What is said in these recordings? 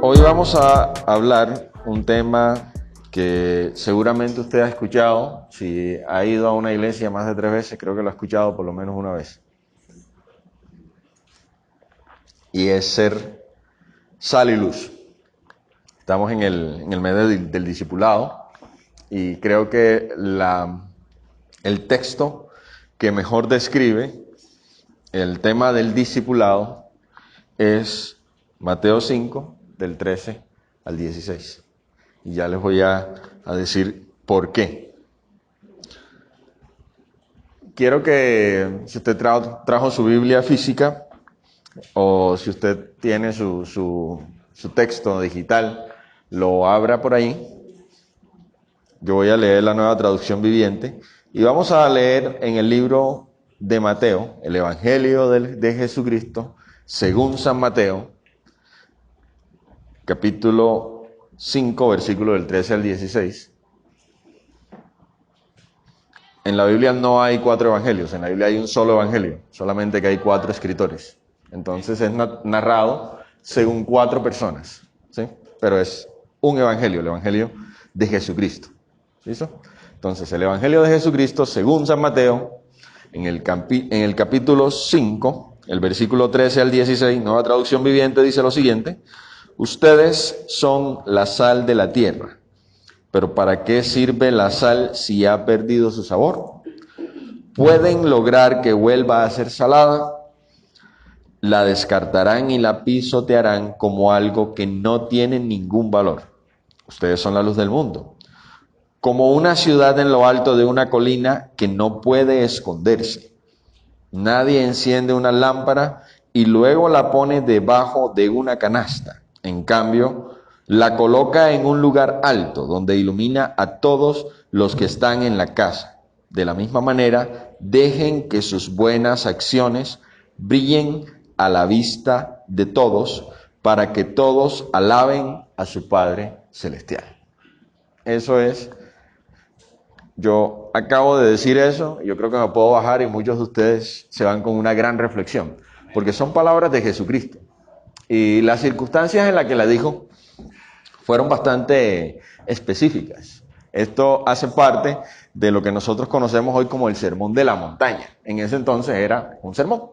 Hoy vamos a hablar un tema que seguramente usted ha escuchado. Si ha ido a una iglesia más de 3 veces, creo que lo ha escuchado por lo menos una vez. Y es ser sal y luz. Estamos en el mes del discipulado y creo que el texto que mejor describe el tema del discipulado es Mateo 5, del 13 al 16. Y ya les voy a decir por qué. Quiero que, si usted trajo su Biblia física, o si usted tiene su texto digital, lo abra por ahí. Yo voy a leer la Nueva Traducción Viviente. Y vamos a leer en el libro de Mateo, el Evangelio de Jesucristo, según San Mateo, capítulo 5, versículo del 13 al 16. En la Biblia no hay 4 evangelios, en la Biblia hay un solo evangelio, solamente que hay 4 escritores. Entonces es narrado según 4 personas, ¿sí? Pero es un evangelio, el evangelio de Jesucristo. ¿Listo? Entonces el evangelio de Jesucristo, según San Mateo, en el capítulo 5, el versículo 13 al 16, Nueva Traducción Viviente, dice lo siguiente: ustedes son la sal de la tierra. Pero ¿para qué sirve la sal si ha perdido su sabor? ¿Pueden lograr que vuelva a ser salada? La descartarán y la pisotearán como algo que no tiene ningún valor. Ustedes son la luz del mundo. Como una ciudad en lo alto de una colina que no puede esconderse. Nadie enciende una lámpara y luego la pone debajo de una canasta. En cambio, la coloca en un lugar alto donde ilumina a todos los que están en la casa. De la misma manera, dejen que sus buenas acciones brillen a la vista de todos para que todos alaben a su Padre Celestial. Eso es. Yo acabo de decir eso, yo creo que me puedo bajar y muchos de ustedes se van con una gran reflexión, porque son palabras de Jesucristo. Y las circunstancias en las que la dijo fueron bastante específicas. Esto hace parte de lo que nosotros conocemos hoy como el Sermón de la Montaña. En ese entonces era un sermón,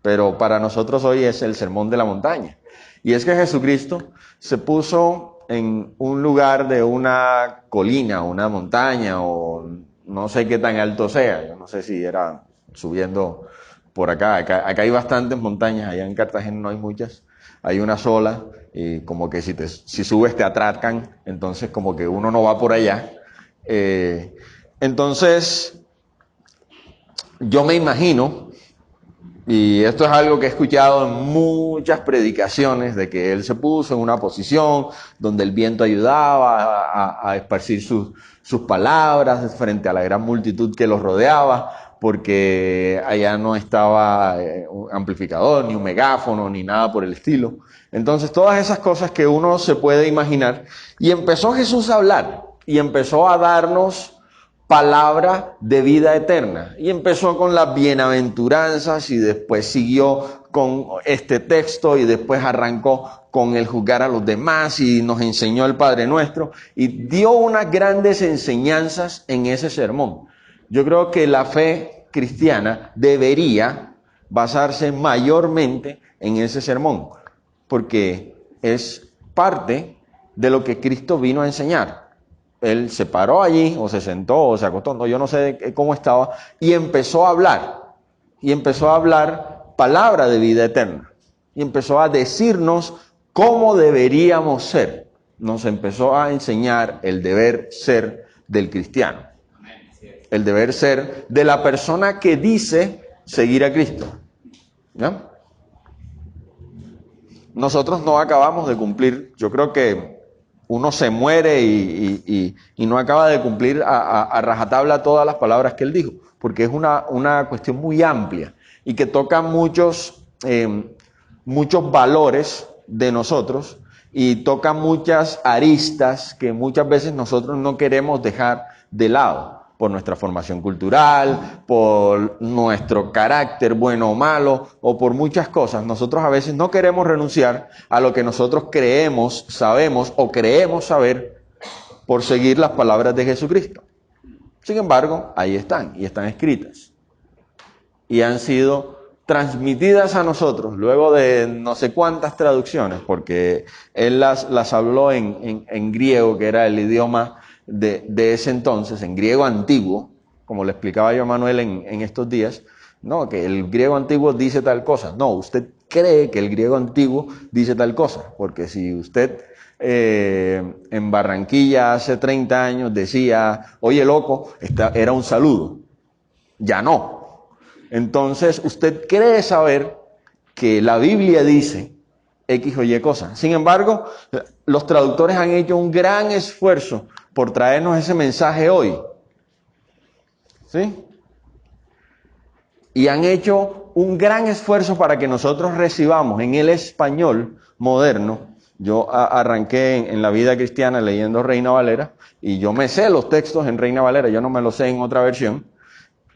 pero para nosotros hoy es el Sermón de la Montaña. Y es que Jesucristo se puso en un lugar de una colina, una montaña, o no sé qué tan alto sea. Yo no sé si era subiendo por acá. Acá hay bastantes montañas, allá en Cartagena no hay muchas. Hay una sola, y como que si subes te atracan, entonces como que uno no va por allá. Entonces, yo me imagino, y esto es algo que he escuchado en muchas predicaciones, de que él se puso en una posición donde el viento ayudaba a esparcir sus palabras frente a la gran multitud que los rodeaba, porque allá no estaba un amplificador, ni un megáfono, ni nada por el estilo. Entonces, todas esas cosas que uno se puede imaginar. Y empezó Jesús a hablar, y empezó a darnos palabra de vida eterna. Y empezó con las bienaventuranzas y después siguió con este texto y después arrancó con el juzgar a los demás y nos enseñó el Padre Nuestro y dio unas grandes enseñanzas en ese sermón. Yo creo que la fe cristiana debería basarse mayormente en ese sermón, porque es parte de lo que Cristo vino a enseñar. Él se paró allí, o se sentó, o se acostó, no, yo no sé cómo estaba, y empezó a hablar. Y empezó a hablar palabra de vida eterna. Y empezó a decirnos cómo deberíamos ser. Nos empezó a enseñar el deber ser del cristiano. El deber ser de la persona que dice seguir a Cristo. ¿Ya? Nosotros no acabamos de cumplir, yo creo que uno se muere y no acaba de cumplir a rajatabla todas las palabras que él dijo, porque es una cuestión muy amplia y que toca muchos valores de nosotros y toca muchas aristas que muchas veces nosotros no queremos dejar de lado. por nuestra formación cultural, por nuestro carácter bueno o malo, o por muchas cosas. Nosotros a veces no queremos renunciar a lo que nosotros creemos, sabemos o creemos saber por seguir las palabras de Jesucristo. Sin embargo, ahí están y están escritas. Y han sido transmitidas a nosotros luego de no sé cuántas traducciones, porque él las habló en griego, que era el idioma de ese entonces, en griego antiguo, como le explicaba yo a Manuel en estos días. No, que el griego antiguo dice tal cosa. No, usted cree que el griego antiguo dice tal cosa, porque si usted en Barranquilla hace 30 años decía, oye loco, era un saludo, ya no. Entonces, usted cree saber que la Biblia dice X o Y cosa. Sin embargo, los traductores han hecho un gran esfuerzo por traernos ese mensaje hoy. ¿Sí? Y han hecho un gran esfuerzo para que nosotros recibamos en el español moderno. Yo arranqué en la vida cristiana leyendo Reina Valera y yo me sé los textos en Reina Valera, yo no me los sé en otra versión.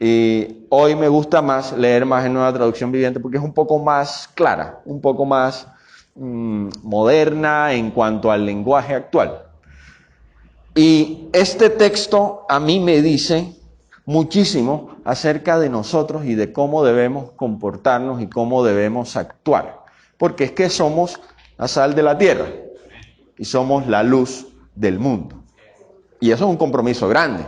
Y hoy me gusta más leer más en Nueva Traducción Viviente porque es un poco más clara, un poco más moderna en cuanto al lenguaje actual. Y este texto a mí me dice muchísimo acerca de nosotros y de cómo debemos comportarnos y cómo debemos actuar. Porque es que somos la sal de la tierra y somos la luz del mundo. Y eso es un compromiso grande.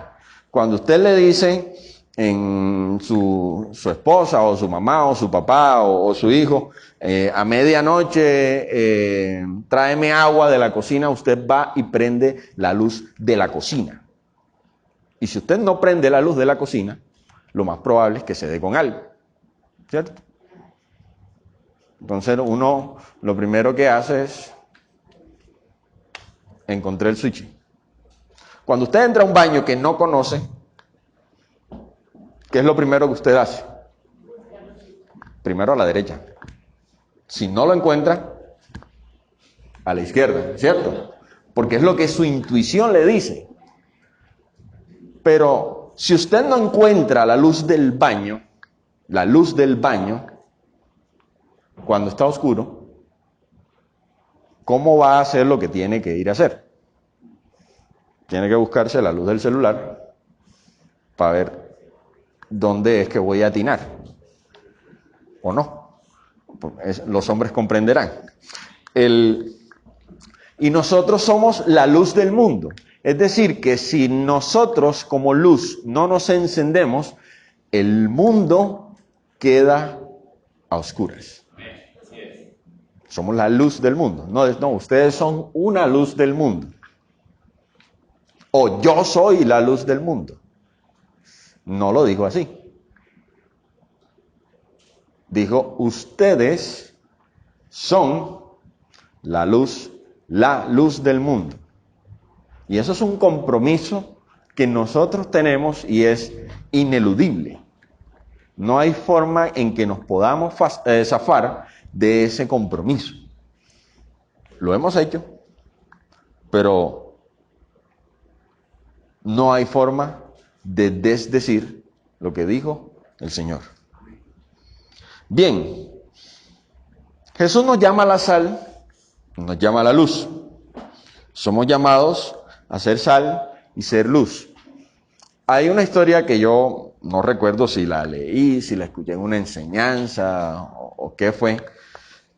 Cuando usted le dice en su esposa o su mamá o su papá o su hijo, a medianoche tráeme agua de la cocina, usted va y prende la luz de la cocina. Y si usted no prende la luz de la cocina, lo más probable es que se dé con algo, ¿cierto? Entonces uno lo primero que hace es encontré el switch. Cuando usted entra a un baño que no conoce, ¿qué es lo primero que usted hace? Primero a la derecha. Si no lo encuentra, a la izquierda, ¿cierto? Porque es lo que su intuición le dice. Pero si usted no encuentra la luz del baño, cuando está oscuro, ¿cómo va a hacer lo que tiene que ir a hacer? Tiene que buscarse la luz del celular para ver dónde es que voy a atinar. ¿O no? Los hombres comprenderán. Y nosotros somos la luz del mundo. Es decir, que si nosotros como luz no nos encendemos, el mundo queda a oscuras. Somos la luz del mundo. No, ustedes son una luz del mundo. O yo soy la luz del mundo. No lo dijo así. Dijo, ustedes son la luz del mundo. Y eso es un compromiso que nosotros tenemos y es ineludible. No hay forma en que nos podamos zafar de ese compromiso. Lo hemos hecho, pero no hay forma de desdecir lo que dijo el Señor. Bien, Jesús nos llama a la sal, nos llama a la luz. Somos llamados a ser sal y ser luz. Hay una historia que yo no recuerdo si la leí, si la escuché en una enseñanza o qué fue,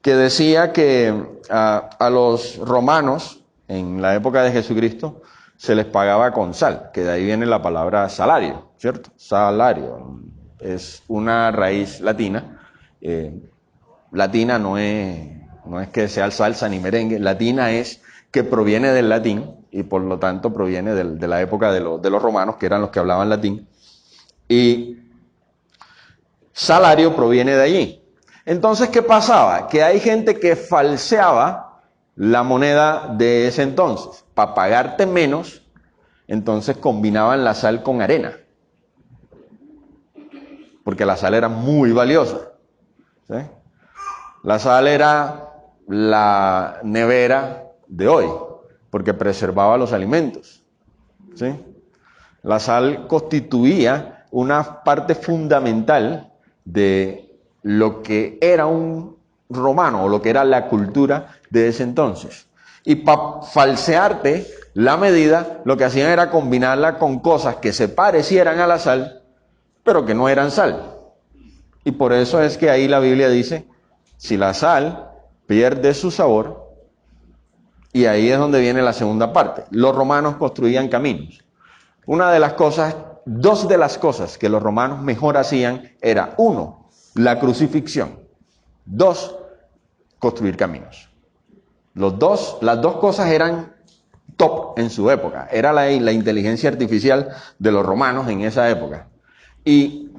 que decía que a los romanos en la época de Jesucristo se les pagaba con sal, que de ahí viene la palabra salario, ¿cierto? Salario es una raíz latina. Latina no es que sea salsa ni merengue, latina es que proviene del latín y por lo tanto proviene de la época de los romanos, que eran los que hablaban latín, y salario proviene de allí. Entonces, ¿qué pasaba? Que hay gente que falseaba la moneda de ese entonces. Para pagarte menos, entonces combinaban la sal con arena, porque la sal era muy valiosa, ¿sí? La sal era la nevera de hoy, porque preservaba los alimentos, ¿sí? La sal constituía una parte fundamental de lo que era un romano o lo que era la cultura de ese entonces. Y para falsearte la medida, lo que hacían era combinarla con cosas que se parecieran a la sal, pero que no eran sal. Y por eso es que ahí la Biblia dice, si la sal pierde su sabor, y ahí es donde viene la segunda parte. Los romanos construían caminos. Dos de las cosas que los romanos mejor hacían era, uno, la crucifixión. Dos, construir caminos. Las dos cosas eran top en su época. Era la inteligencia artificial de los romanos en esa época. Y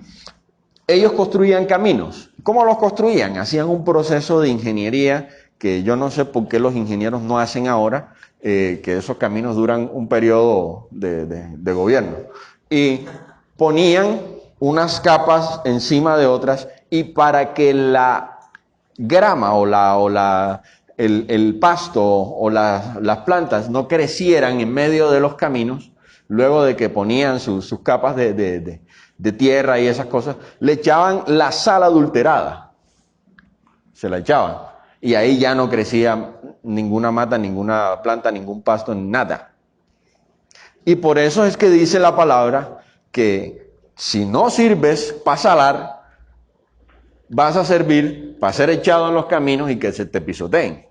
ellos construían caminos. ¿Cómo los construían? Hacían un proceso de ingeniería que yo no sé por qué los ingenieros no hacen ahora, que esos caminos duran un periodo de gobierno. Y ponían unas capas encima de otras y para que la grama el pasto o las plantas no crecieran en medio de los caminos, luego de que ponían sus capas de tierra y esas cosas, le echaban la sal adulterada. Se la echaban. Y ahí ya no crecía ninguna mata, ninguna planta, ningún pasto, nada. Y por eso es que dice la palabra que si no sirves para salar, vas a servir para ser echado en los caminos y que se te pisoteen.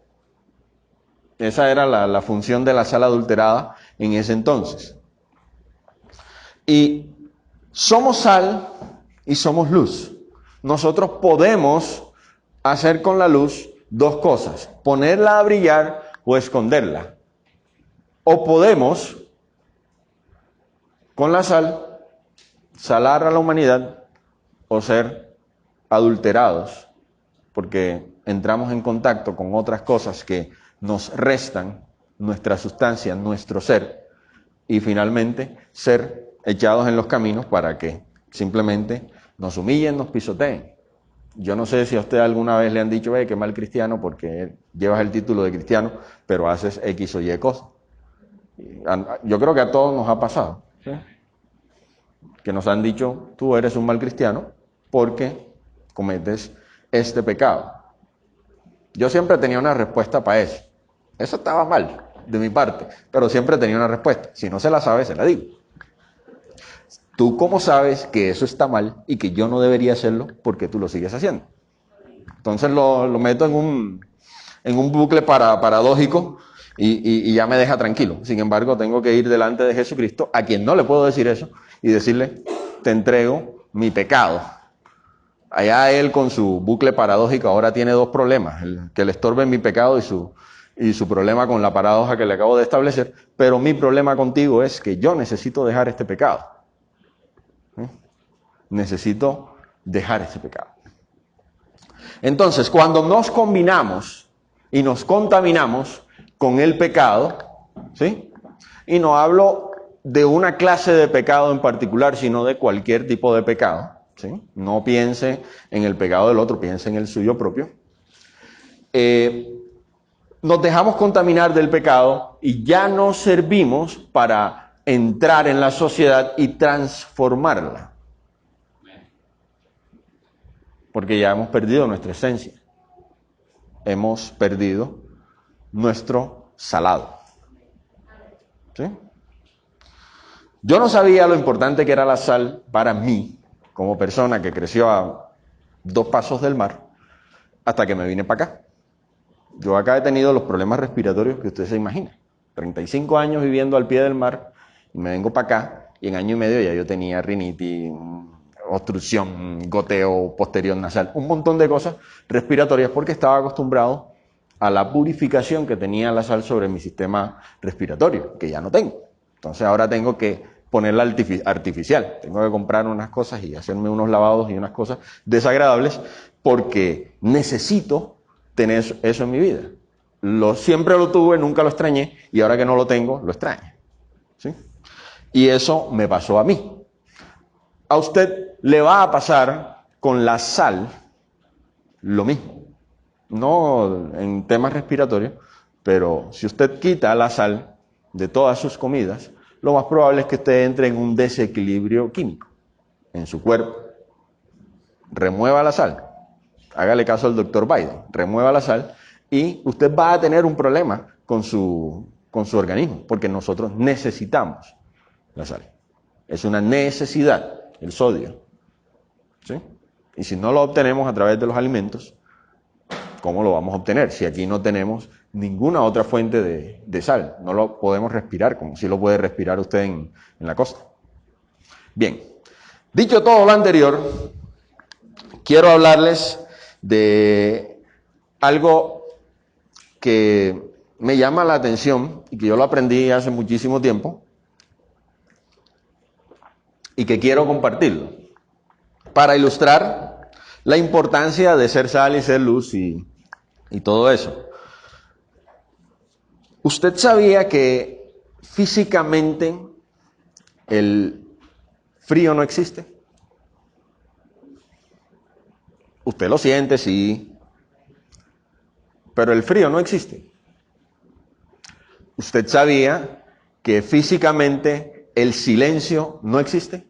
Esa era la función de la sal adulterada en ese entonces. Y somos sal y somos luz. Nosotros podemos hacer con la luz dos cosas: ponerla a brillar o esconderla. O podemos, con la sal, salar a la humanidad o ser adulterados, porque entramos en contacto con otras cosas que nos restan nuestra sustancia, nuestro ser, y finalmente ser echados en los caminos para que simplemente nos humillen, nos pisoteen. Yo no sé si a usted alguna vez le han dicho, qué mal cristiano porque llevas el título de cristiano, pero haces X o Y cosas. Yo creo que a todos nos ha pasado, ¿sí? Que nos han dicho, tú eres un mal cristiano porque cometes este pecado. Yo siempre tenía una respuesta para eso. Eso estaba mal de mi parte, pero siempre tenía una respuesta. Si no se la sabe, se la digo. ¿Tú cómo sabes que eso está mal y que yo no debería hacerlo porque tú lo sigues haciendo? Entonces lo meto en un bucle paradójico y ya me deja tranquilo. Sin embargo, tengo que ir delante de Jesucristo, a quien no le puedo decir eso, y decirle, te entrego mi pecado. Allá él con su bucle paradójico ahora tiene dos problemas: el que le estorbe mi pecado y su problema con la paradoja que le acabo de establecer. Pero mi problema contigo es que yo necesito dejar este pecado. Necesito dejar ese pecado. Entonces, cuando nos combinamos y nos contaminamos con el pecado, ¿sí? Y no hablo de una clase de pecado en particular, sino de cualquier tipo de pecado, ¿sí? No piense en el pecado del otro, piense en el suyo propio. Nos dejamos contaminar del pecado y ya no servimos para entrar en la sociedad y transformarla. Porque ya hemos perdido nuestra esencia. Hemos perdido nuestro salado. ¿Sí? Yo no sabía lo importante que era la sal para mí, como persona que creció a 2 pasos del mar, hasta que me vine para acá. Yo acá he tenido los problemas respiratorios que usted se imagina. 35 años viviendo al pie del mar, y me vengo para acá, y en año y medio ya yo tenía rinitis, obstrucción, goteo posterior nasal, un montón de cosas respiratorias, porque estaba acostumbrado a la purificación que tenía la sal sobre mi sistema respiratorio, que ya no tengo. Entonces ahora tengo que ponerla artificial, tengo que comprar unas cosas y hacerme unos lavados y unas cosas desagradables, porque necesito tener eso en mi vida. Siempre lo tuve, nunca lo extrañé, y ahora que no lo tengo, lo extraño. ¿Sí? Y eso me pasó a mí. A usted le va a pasar con la sal lo mismo. No en temas respiratorios, pero si usted quita la sal de todas sus comidas, lo más probable es que usted entre en un desequilibrio químico en su cuerpo. Remueva la sal. Hágale caso al doctor Biden. Remueva la sal y usted va a tener un problema con su organismo, porque nosotros necesitamos la sal. Es una necesidad, el sodio. ¿Sí? Y si no lo obtenemos a través de los alimentos, ¿cómo lo vamos a obtener? Si aquí no tenemos ninguna otra fuente de sal, no lo podemos respirar, como si lo puede respirar usted en la costa. Bien, dicho todo lo anterior, quiero hablarles de algo que me llama la atención y que yo lo aprendí hace muchísimo tiempo y que quiero compartirlo para ilustrar la importancia de ser sal y ser luz y todo eso. ¿Usted sabía que físicamente el frío no existe? Usted lo siente, sí, pero el frío no existe. ¿Usted sabía que físicamente el silencio no existe?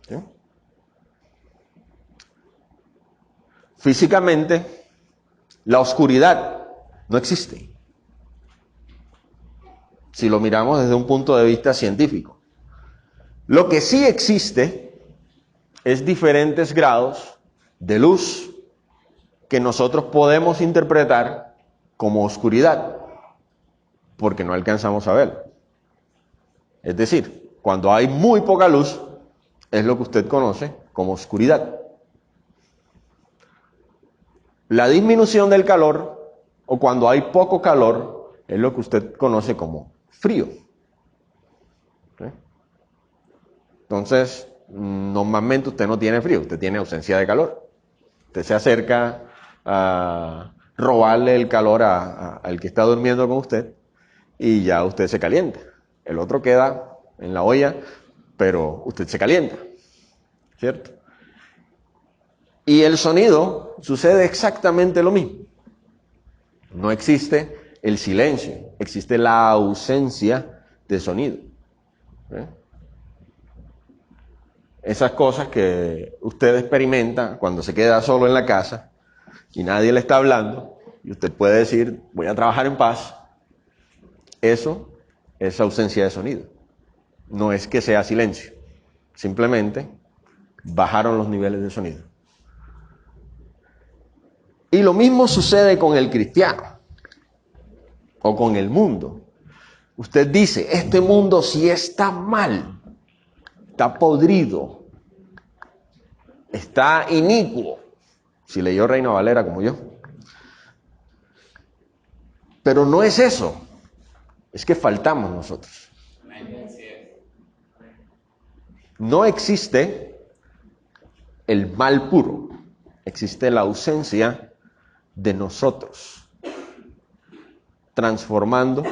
¿Sí? Físicamente la oscuridad no existe, si lo miramos desde un punto de vista científico. Lo que sí existe es diferentes grados de luz que nosotros podemos interpretar como oscuridad, porque no alcanzamos a ver. Es decir, cuando hay muy poca luz, es lo que usted conoce como oscuridad. La disminución del calor, o cuando hay poco calor, es lo que usted conoce como frío. ¿Sí? Entonces, normalmente usted no tiene frío, usted tiene ausencia de calor. Usted se acerca a robarle el calor al que está durmiendo con usted y ya usted se calienta. El otro queda en la olla, pero usted se calienta, ¿cierto? Y el sonido sucede exactamente lo mismo. No existe el silencio, existe la ausencia de sonido. ¿Eh? Esas cosas que usted experimenta cuando se queda solo en la casa y nadie le está hablando y usted puede decir, voy a trabajar en paz. Eso es ausencia de sonido. No es que sea silencio. Simplemente bajaron los niveles de sonido. Y lo mismo sucede con el cristiano o con el mundo. Usted dice, este mundo sí está mal, está podrido, está inicuo. Si leyó Reina Valera como yo. Pero no es eso, es que faltamos nosotros. No existe el mal puro, existe la ausencia de nosotros, transformando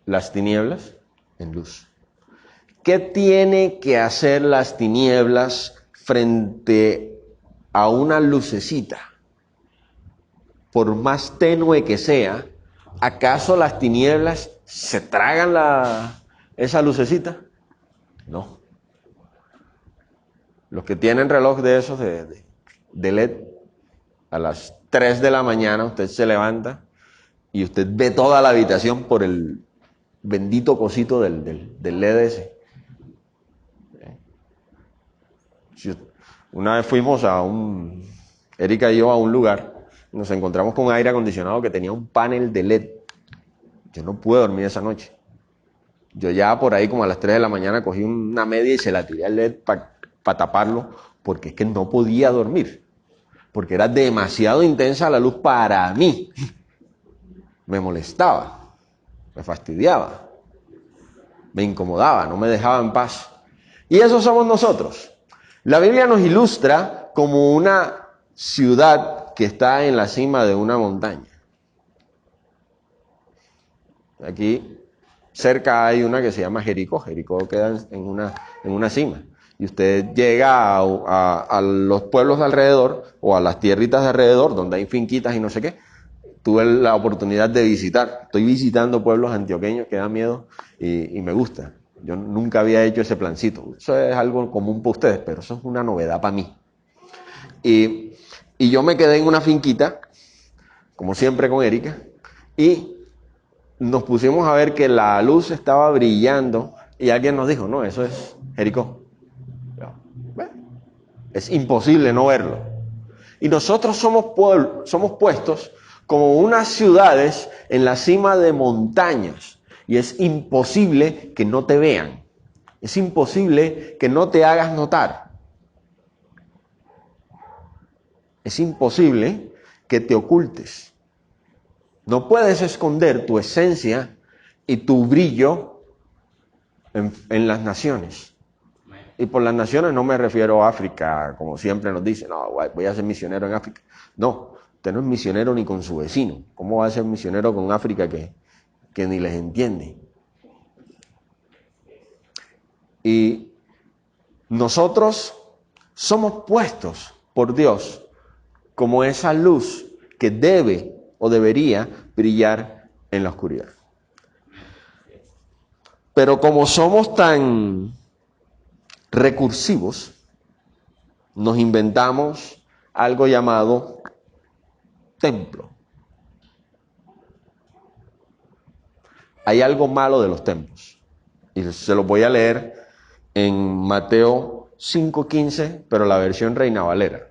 las tinieblas en luz. ¿Qué tiene que hacer las tinieblas frente a una lucecita? Por más tenue que sea, ¿acaso las tinieblas se tragan esa lucecita? No. Los que tienen reloj de esos de LED, a las 3 de la mañana usted se levanta y usted ve toda la habitación por el bendito cosito del LED ese. Una vez fuimos Erika y yo a un lugar, nos encontramos con un aire acondicionado que tenía un panel de LED. Yo no pude dormir esa noche. Yo ya por ahí como a las 3 de la mañana cogí una media y se la tiré al LED para taparlo, porque es que no podía dormir, porque era demasiado intensa la luz para mí. Me molestaba, me fastidiaba, me incomodaba, no me dejaba en paz. Y eso somos nosotros. La Biblia nos ilustra como una ciudad que está en la cima de una montaña. Aquí cerca hay una que se llama Jericó. Jericó queda en una cima. Y usted llega a los pueblos de alrededor o a las tierritas de alrededor, donde hay finquitas y no sé qué, tuve la oportunidad de visitar. Estoy visitando pueblos antioqueños que da miedo y me gusta. Yo nunca había hecho ese plancito. Eso es algo común para ustedes, pero eso es una novedad para mí. Y yo me quedé en una finquita, como siempre con Erika, y nos pusimos a ver que la luz estaba brillando y alguien nos dijo, no, eso es Jericó. Bueno, es imposible no verlo. Y nosotros somos puestos como unas ciudades en la cima de montañas y es imposible que no te vean. Es imposible que no te hagas notar. Es imposible que te ocultes. No puedes esconder tu esencia y tu brillo en las naciones. Y por las naciones no me refiero a África, como siempre nos dicen, no, voy a ser misionero en África. No, usted no es misionero ni con su vecino. ¿Cómo va a ser misionero con África que ni les entiende? Y nosotros somos puestos por Dios como esa luz que debe o debería brillar en la oscuridad. Pero como somos tan recursivos, nos inventamos algo llamado templo. Hay algo malo de los templos. Y se los voy a leer en Mateo 5:15, pero la versión Reina Valera.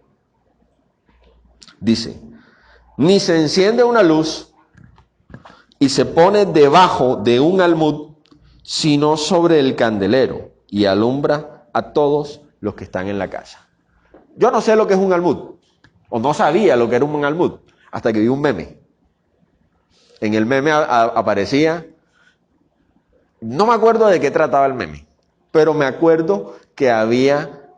Dice, ni se enciende una luz y se pone debajo de un almud, sino sobre el candelero, y alumbra a todos los que están en la casa. Yo no sé lo que es un almud, o no sabía lo que era un almud, hasta que vi un meme. En el meme aparecía, no me acuerdo de qué trataba el meme, pero me acuerdo que había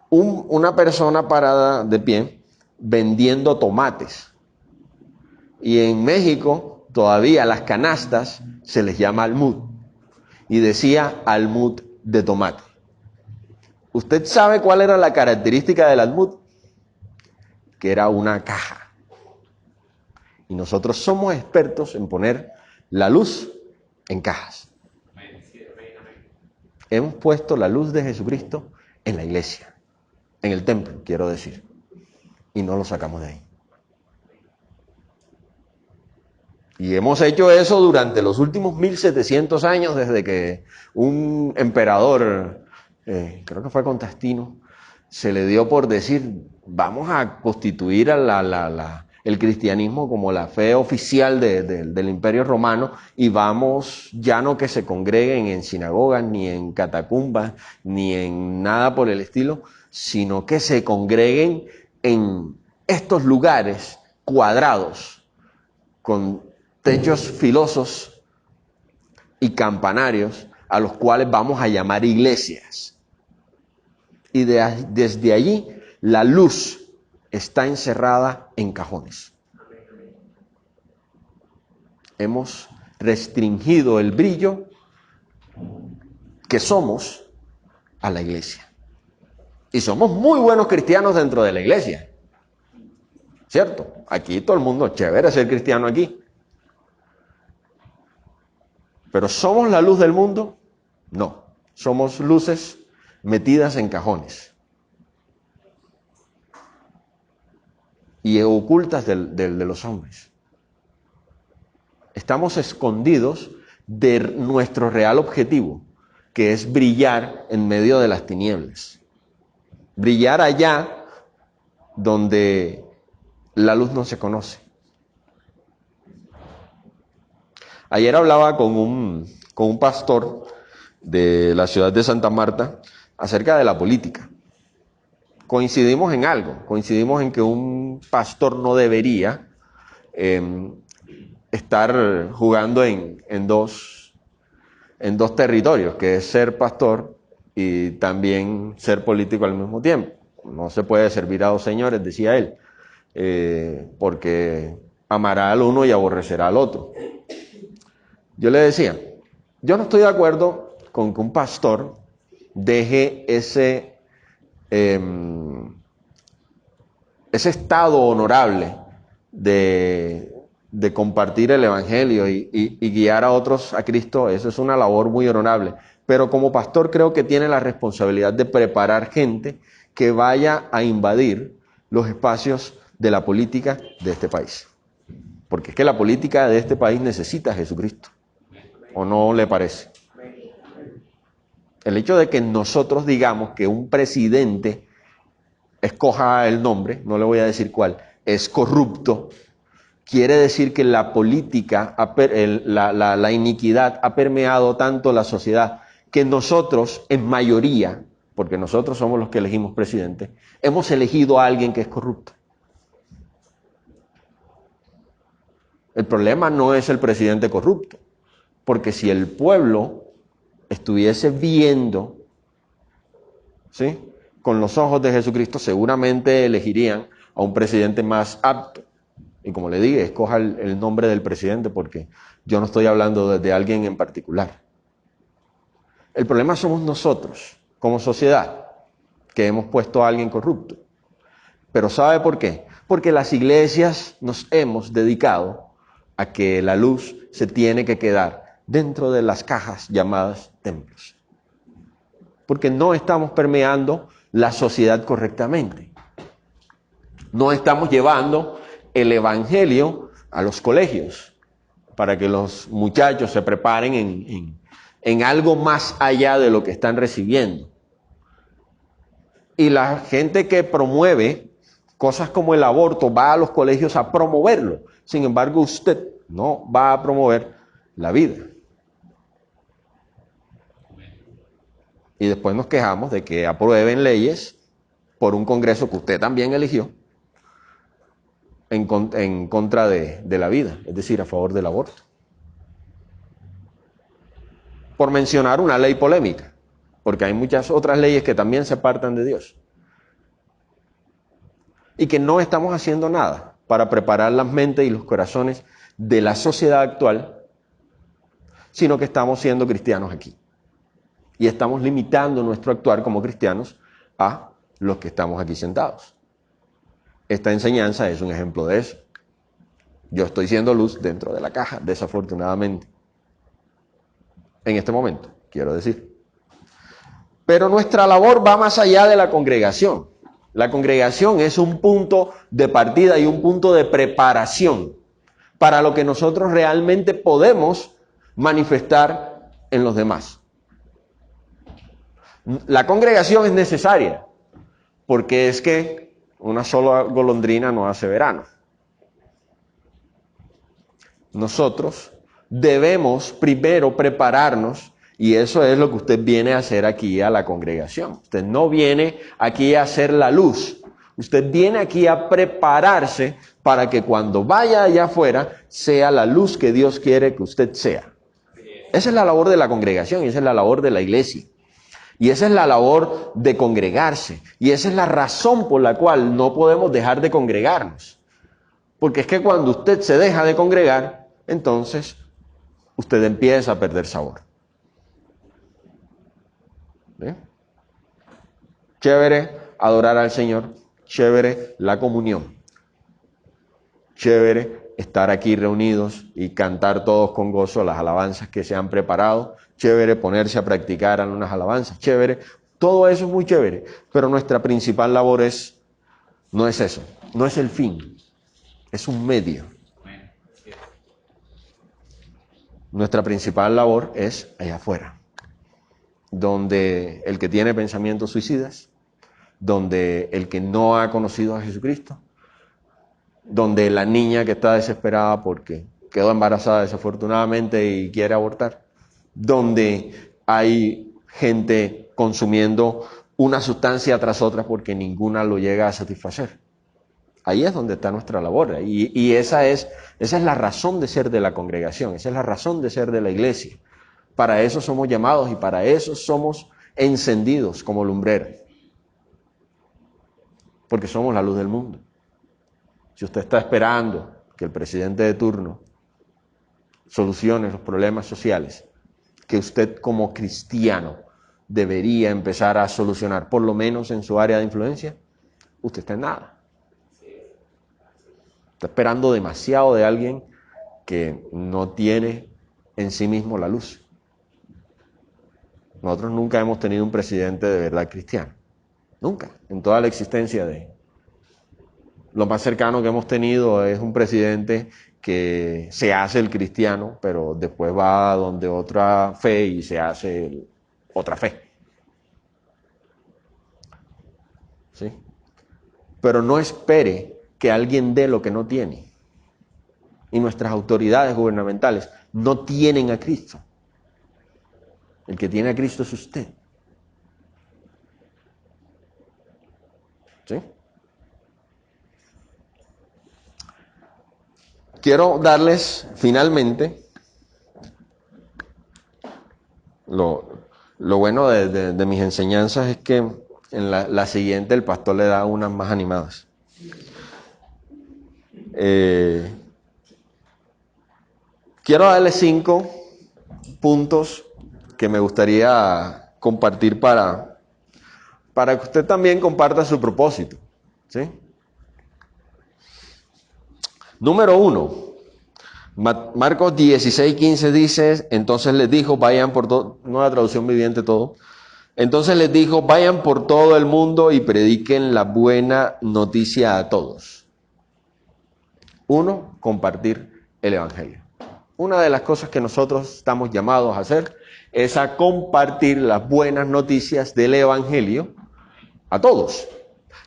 una persona parada de pie vendiendo tomates. Y en México todavía las canastas se les llama almud. Y decía almud de tomate. ¿Usted sabe cuál era la característica del almud? Que era una caja. Y nosotros somos expertos en poner la luz en cajas. Hemos puesto la luz de Jesucristo en la iglesia, en el templo, quiero decir. Y no lo sacamos de ahí. Y hemos hecho eso durante los últimos 1700 años, desde que un emperador, creo que fue Constantino, se le dio por decir, vamos a constituir a el cristianismo como la fe oficial del Imperio Romano y vamos ya no que se congreguen en sinagogas, ni en catacumbas, ni en nada por el estilo, sino que se congreguen en estos lugares cuadrados, con techos filosos y campanarios a los cuales vamos a llamar iglesias. Y desde allí la luz está encerrada en cajones. Hemos restringido el brillo que somos a la iglesia. Y somos muy buenos cristianos dentro de la iglesia. ¿Cierto? Aquí todo el mundo, chévere ser cristiano aquí. ¿Pero somos la luz del mundo? No, somos luces metidas en cajones y ocultas de los hombres. Estamos escondidos de nuestro real objetivo, que es brillar en medio de las tinieblas. Brillar allá donde la luz no se conoce. Ayer hablaba con un pastor de la ciudad de Santa Marta acerca de la política. Coincidimos en algo, coincidimos en que un pastor no debería estar jugando en dos territorios, que es ser pastor y también ser político al mismo tiempo. No se puede servir a dos señores, decía él, porque amará al uno y aborrecerá al otro. Yo le decía, yo no estoy de acuerdo con que un pastor deje ese estado honorable de de compartir el Evangelio y guiar a otros a Cristo, eso es una labor muy honorable. Pero como pastor creo que tiene la responsabilidad de preparar gente que vaya a invadir los espacios de la política de este país. Porque es que la política de este país necesita a Jesucristo. ¿O no le parece? El hecho de que nosotros digamos que un presidente, escoja el nombre, no le voy a decir cuál, es corrupto, quiere decir que la política, la iniquidad ha permeado tanto la sociedad que nosotros, en mayoría, porque nosotros somos los que elegimos presidente, hemos elegido a alguien que es corrupto. El problema no es el presidente corrupto, porque si el pueblo estuviese viendo, ¿sí?, con los ojos de Jesucristo, seguramente elegirían a un presidente más apto. Y como le dije, escoja el nombre del presidente, porque yo no estoy hablando de alguien en particular. El problema somos nosotros, como sociedad, que hemos puesto a alguien corrupto. Pero ¿sabe por qué? Porque las iglesias nos hemos dedicado a que la luz se tiene que quedar dentro de las cajas llamadas templos. Porque no estamos permeando la sociedad correctamente. No estamos llevando el evangelio a los colegios para que los muchachos se preparen en algo más allá de lo que están recibiendo. Y la gente que promueve cosas como el aborto va a los colegios a promoverlo. Sin embargo, usted no va a promover la vida. Y después nos quejamos de que aprueben leyes por un Congreso que usted también eligió en contra de la vida, es decir, a favor del aborto. Por mencionar una ley polémica, porque hay muchas otras leyes que también se apartan de Dios. Y que no estamos haciendo nada para preparar las mentes y los corazones de la sociedad actual, sino que estamos siendo cristianos aquí. Y estamos limitando nuestro actuar como cristianos a los que estamos aquí sentados. Esta enseñanza es un ejemplo de eso. Yo estoy siendo luz dentro de la caja, desafortunadamente. En este momento, quiero decir. Pero nuestra labor va más allá de la congregación. La congregación es un punto de partida y un punto de preparación para lo que nosotros realmente podemos manifestar en los demás. La congregación es necesaria, porque es que una sola golondrina no hace verano. Nosotros debemos primero prepararnos, y eso es lo que usted viene a hacer aquí a la congregación. Usted no viene aquí a hacer la luz, usted viene aquí a prepararse para que cuando vaya allá afuera sea la luz que Dios quiere que usted sea. Esa es la labor de la congregación y esa es la labor de la iglesia. Y esa es la labor de congregarse. Y esa es la razón por la cual no podemos dejar de congregarnos. Porque es que cuando usted se deja de congregar, entonces usted empieza a perder sabor. ¿Ve? Chévere adorar al Señor. Chévere la comunión. Chévere estar aquí reunidos y cantar todos con gozo las alabanzas que se han preparado. Chévere ponerse a practicar unas alabanzas. Chévere. Todo eso es muy chévere. Pero nuestra principal labor no es eso. No es el fin. Es un medio. Nuestra principal labor es allá afuera. Donde el que tiene pensamientos suicidas. Donde el que no ha conocido a Jesucristo. Donde la niña que está desesperada porque quedó embarazada desafortunadamente y quiere abortar, donde hay gente consumiendo una sustancia tras otra porque ninguna lo llega a satisfacer. Ahí es donde está nuestra labor y esa es la razón de ser de la congregación, esa es la razón de ser de la iglesia. Para eso somos llamados y para eso somos encendidos como lumbreras, porque somos la luz del mundo. Si usted está esperando que el presidente de turno solucione los problemas sociales que usted como cristiano debería empezar a solucionar, por lo menos en su área de influencia, usted está en nada. Está esperando demasiado de alguien que no tiene en sí mismo la luz. Nosotros nunca hemos tenido un presidente de verdad cristiano. Nunca. En toda la existencia de... Lo más cercano que hemos tenido es un presidente que se hace el cristiano, pero después va a donde otra fe y se hace otra fe. ¿Sí? Pero no espere que alguien dé lo que no tiene. Y nuestras autoridades gubernamentales no tienen a Cristo. El que tiene a Cristo es usted. ¿Sí? Quiero darles finalmente lo bueno de mis enseñanzas es que en la siguiente el pastor le da unas más animadas. Quiero darles 5 puntos que me gustaría compartir para que usted también comparta su propósito. ¿Sí? Número 1, Marcos 16:15 dice, entonces les dijo, vayan por todo, nueva traducción viviente todo, entonces les dijo, vayan por todo el mundo y prediquen la buena noticia a todos. 1, compartir el evangelio. Una de las cosas que nosotros estamos llamados a hacer es a compartir las buenas noticias del evangelio a todos.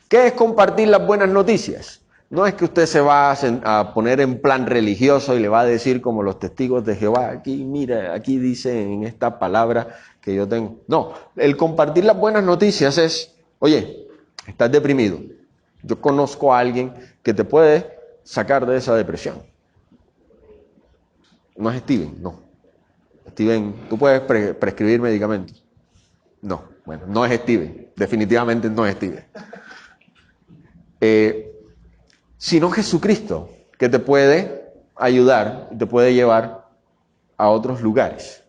¿Qué es compartir las buenas noticias? No es que usted se va a poner en plan religioso y le va a decir como los testigos de Jehová, aquí mira, aquí dice en esta palabra que yo tengo. No, el compartir las buenas noticias es, oye, estás deprimido. Yo conozco a alguien que te puede sacar de esa depresión. No es Steven, no. Steven, ¿tú puedes prescribir medicamentos? No, bueno, no es Steven, definitivamente no es Steven. Sino Jesucristo, que te puede ayudar y te puede llevar a otros lugares,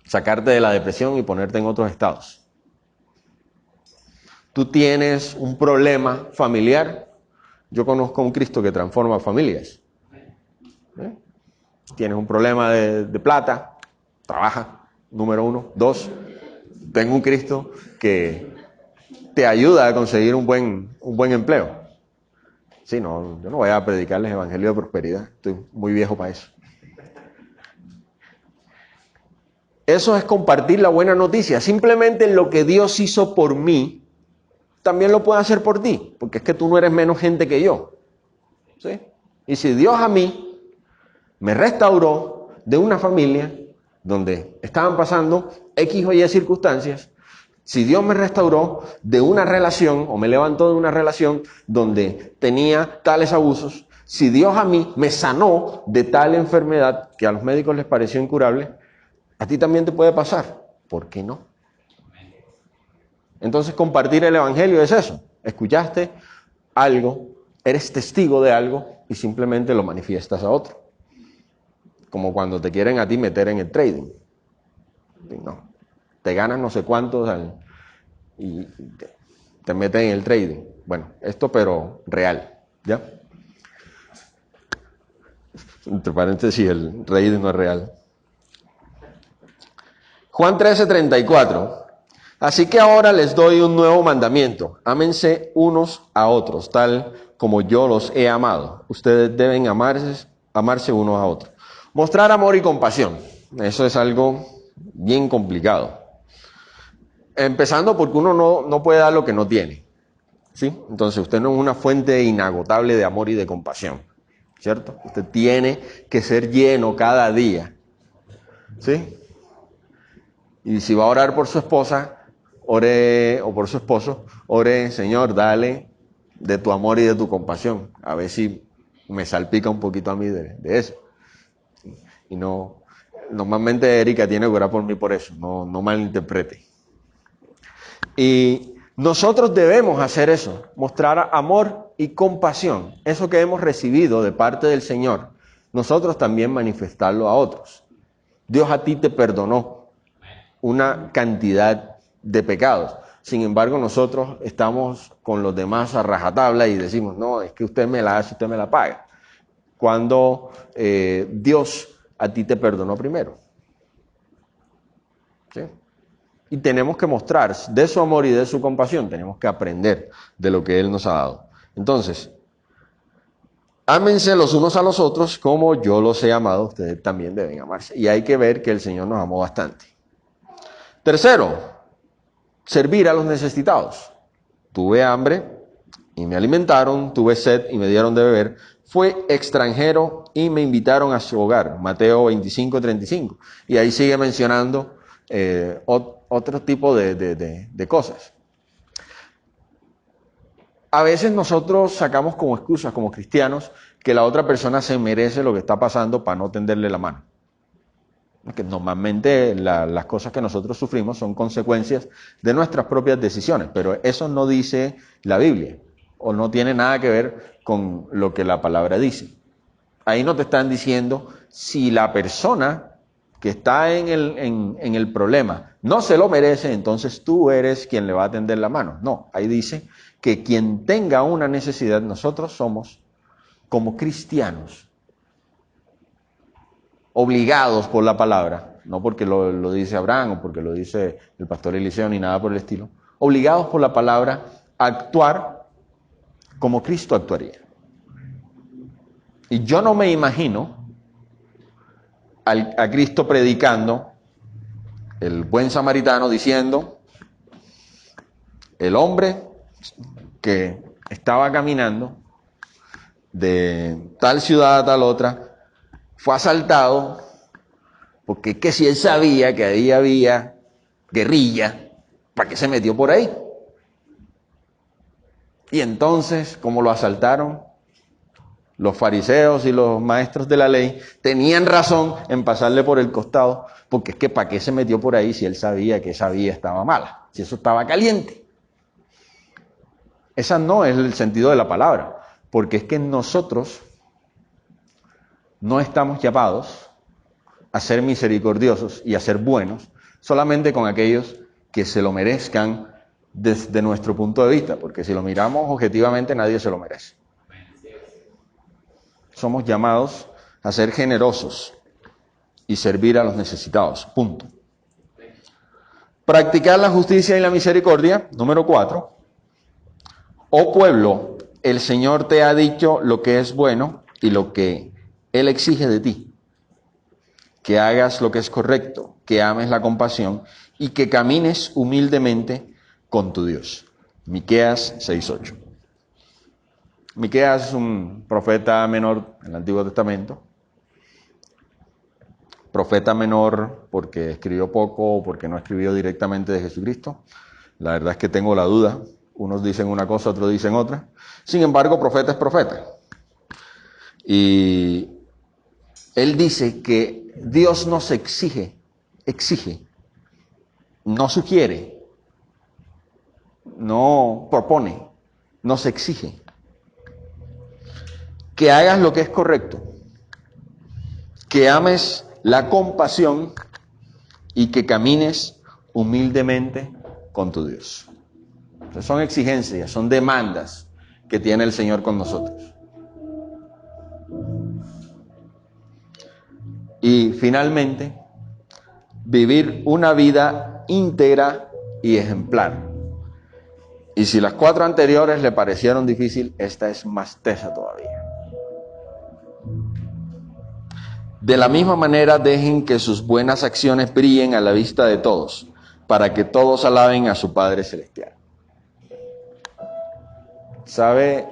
sacarte de la depresión y ponerte en otros estados. Tú tienes un problema familiar, yo conozco a un Cristo que transforma familias. Tienes un problema de plata, trabaja, número 1. 2, tengo un Cristo que te ayuda a conseguir un buen empleo. Sí, no, yo no voy a predicarles evangelio de prosperidad, estoy muy viejo para eso. Eso es compartir la buena noticia. Simplemente lo que Dios hizo por mí, también lo puede hacer por ti, porque es que tú no eres menos gente que yo. ¿Sí? Y si Dios a mí me restauró de una familia donde estaban pasando X o Y circunstancias, si Dios me restauró de una relación o me levantó de una relación donde tenía tales abusos, si Dios a mí me sanó de tal enfermedad que a los médicos les pareció incurable, a ti también te puede pasar. ¿Por qué no? Entonces compartir el evangelio es eso. Escuchaste algo, eres testigo de algo y simplemente lo manifiestas a otro. Como cuando te quieren a ti meter en el trading. No. Te ganas no sé cuántos y te meten en el trading. Bueno, esto pero real, ¿ya? Entre paréntesis, el trading no es real. Juan 13:34. Así que ahora les doy un nuevo mandamiento. Ámense unos a otros, tal como yo los he amado. Ustedes deben amarse unos a otros. Mostrar amor y compasión. Eso es algo bien complicado. Empezando porque uno no puede dar lo que no tiene. ¿Sí? Entonces usted no es una fuente inagotable de amor y de compasión. ¿Cierto? Usted tiene que ser lleno cada día. ¿Sí? Y si va a orar por su esposa, ore, o por su esposo, ore, Señor, dale de tu amor y de tu compasión. A ver si me salpica un poquito a mí de eso. Y no, normalmente Erika tiene que orar por mí por eso, no malinterprete. Y nosotros debemos hacer eso, mostrar amor y compasión. Eso que hemos recibido de parte del Señor, nosotros también manifestarlo a otros. Dios a ti te perdonó una cantidad de pecados. Sin embargo, nosotros estamos con los demás a rajatabla y decimos, no, es que usted me la hace, usted me la paga. cuando Dios a ti te perdonó primero. ¿Sí? Y tenemos que mostrar de su amor y de su compasión, tenemos que aprender de lo que Él nos ha dado. Entonces, ámense los unos a los otros como yo los he amado, ustedes también deben amarse. Y hay que ver que el Señor nos amó bastante. Tercero, servir a los necesitados. Tuve hambre y me alimentaron, tuve sed y me dieron de beber, fui extranjero y me invitaron a su hogar. Mateo 25:35. Y ahí sigue mencionando otro tipo de cosas. A veces nosotros sacamos como excusas, como cristianos, que la otra persona se merece lo que está pasando para no tenderle la mano. Que normalmente las cosas que nosotros sufrimos son consecuencias de nuestras propias decisiones, pero eso no dice la Biblia, o no tiene nada que ver con lo que la palabra dice. Ahí no te están diciendo si la persona que está en el problema no se lo merece, entonces tú eres quien le va a tender la mano. No, ahí dice que quien tenga una necesidad, nosotros somos como cristianos, obligados por la palabra, no porque lo dice Abraham o porque lo dice el pastor Eliseo ni nada por el estilo, obligados por la palabra a actuar como Cristo actuaría. Y yo no me imagino a Cristo predicando, el buen samaritano diciendo, el hombre que estaba caminando de tal ciudad a tal otra, fue asaltado, porque es que si él sabía que ahí había guerrilla, ¿para qué se metió por ahí? Y entonces, como lo asaltaron, los fariseos y los maestros de la ley tenían razón en pasarle por el costado, porque es que ¿para qué se metió por ahí si él sabía que esa vía estaba mala, si eso estaba caliente? Esa no es el sentido de la palabra, porque es que nosotros no estamos llamados a ser misericordiosos y a ser buenos solamente con aquellos que se lo merezcan desde nuestro punto de vista, porque si lo miramos objetivamente nadie se lo merece. Somos llamados a ser generosos y servir a los necesitados. Punto. Practicar la justicia y la misericordia. Número 4. Oh pueblo, el Señor te ha dicho lo que es bueno y lo que Él exige de ti. Que hagas lo que es correcto, que ames la compasión y que camines humildemente con tu Dios. Miqueas 6:8. Miqueas es un profeta menor en el Antiguo Testamento. Profeta menor porque escribió poco o porque no escribió directamente de Jesucristo. La verdad es que tengo la duda. Unos dicen una cosa, otros dicen otra. Sin embargo, profeta es profeta. Y él dice que Dios nos exige, no sugiere, no propone, nos exige que hagas lo que es correcto, que ames la compasión y que camines humildemente con tu Dios. Entonces son exigencias, son demandas que tiene el Señor con nosotros. Y finalmente, vivir una vida íntegra y ejemplar. Y si las 4 anteriores le parecieron difícil, esta es más tesa todavía. De la misma manera, dejen que sus buenas acciones brillen a la vista de todos, para que todos alaben a su Padre Celestial. ¿Sabe?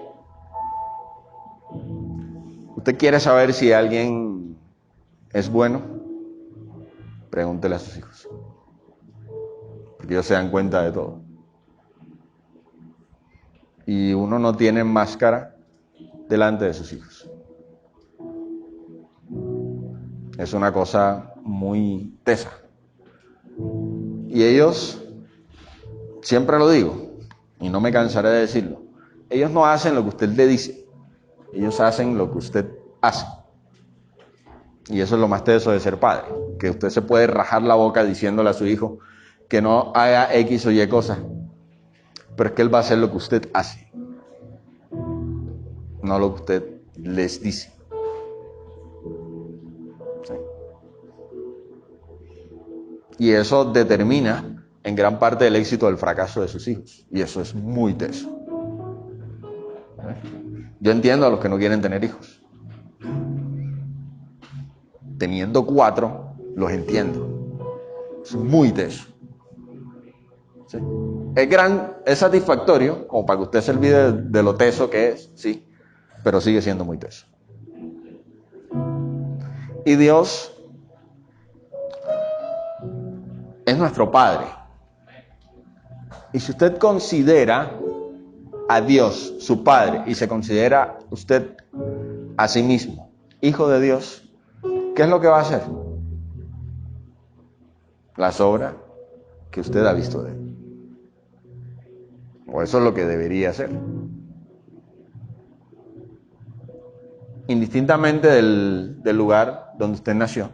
¿Usted quiere saber si alguien es bueno? Pregúntele a sus hijos. Porque ellos se dan cuenta de todo. Y uno no tiene máscara delante de sus hijos. Es una cosa muy tesa. Y ellos, siempre lo digo, y no me cansaré de decirlo, ellos no hacen lo que usted le dice, ellos hacen lo que usted hace. Y eso es lo más teso de ser padre, que usted se puede rajar la boca diciéndole a su hijo que no haga X o Y cosas, pero es que él va a hacer lo que usted hace, no lo que usted les dice. Y eso determina en gran parte el éxito o el fracaso de sus hijos. Y eso es muy teso. Yo entiendo a los que no quieren tener hijos. Teniendo 4, los entiendo. Es muy teso. ¿Sí? Es satisfactorio, como para que usted se olvide de lo teso que es, sí, pero sigue siendo muy teso. Y Dios es nuestro Padre. Y si usted considera a Dios su Padre y se considera usted a sí mismo hijo de Dios, ¿qué es lo que va a hacer? Las obras que usted ha visto de Él. O eso es lo que debería hacer. Indistintamente del lugar donde usted nació,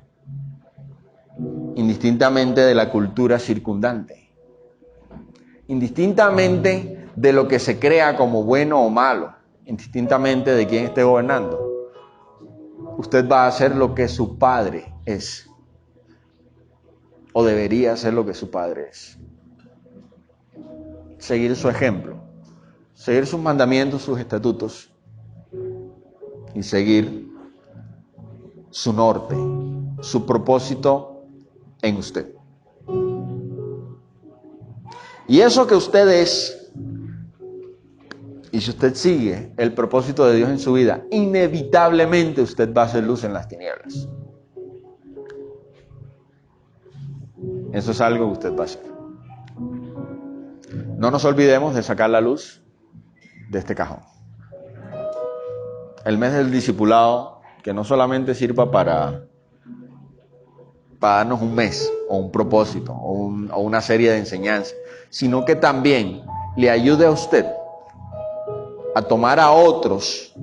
indistintamente de la cultura circundante, indistintamente de lo que se crea como bueno o malo, indistintamente de quién esté gobernando, usted va a hacer lo que su padre es, o debería hacer lo que su padre es. Seguir su ejemplo, seguir sus mandamientos, sus estatutos, y seguir su norte, su propósito en usted. Y eso que usted es, y si usted sigue el propósito de Dios en su vida, inevitablemente usted va a hacer luz en las tinieblas. Eso es algo que usted va a hacer. No nos olvidemos de sacar la luz de este cajón. El mes del discipulado, que no solamente sirva para darnos un mes, o un propósito, o una serie de enseñanzas, sino que también le ayude a usted a tomar a otros,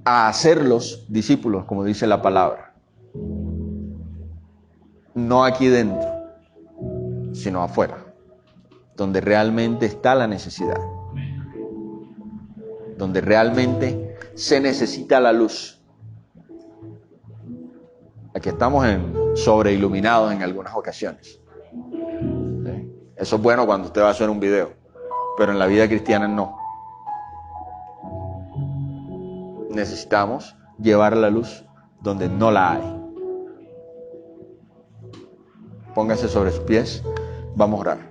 a hacerlos discípulos, como dice la palabra. No aquí dentro, sino afuera, donde realmente está la necesidad, donde realmente se necesita la luz. Aquí estamos sobreiluminados en algunas ocasiones. ¿Sí? Eso es bueno cuando usted va a hacer un video, pero en la vida cristiana no. Necesitamos llevar la luz donde no la hay. Póngase sobre sus pies, vamos a orar.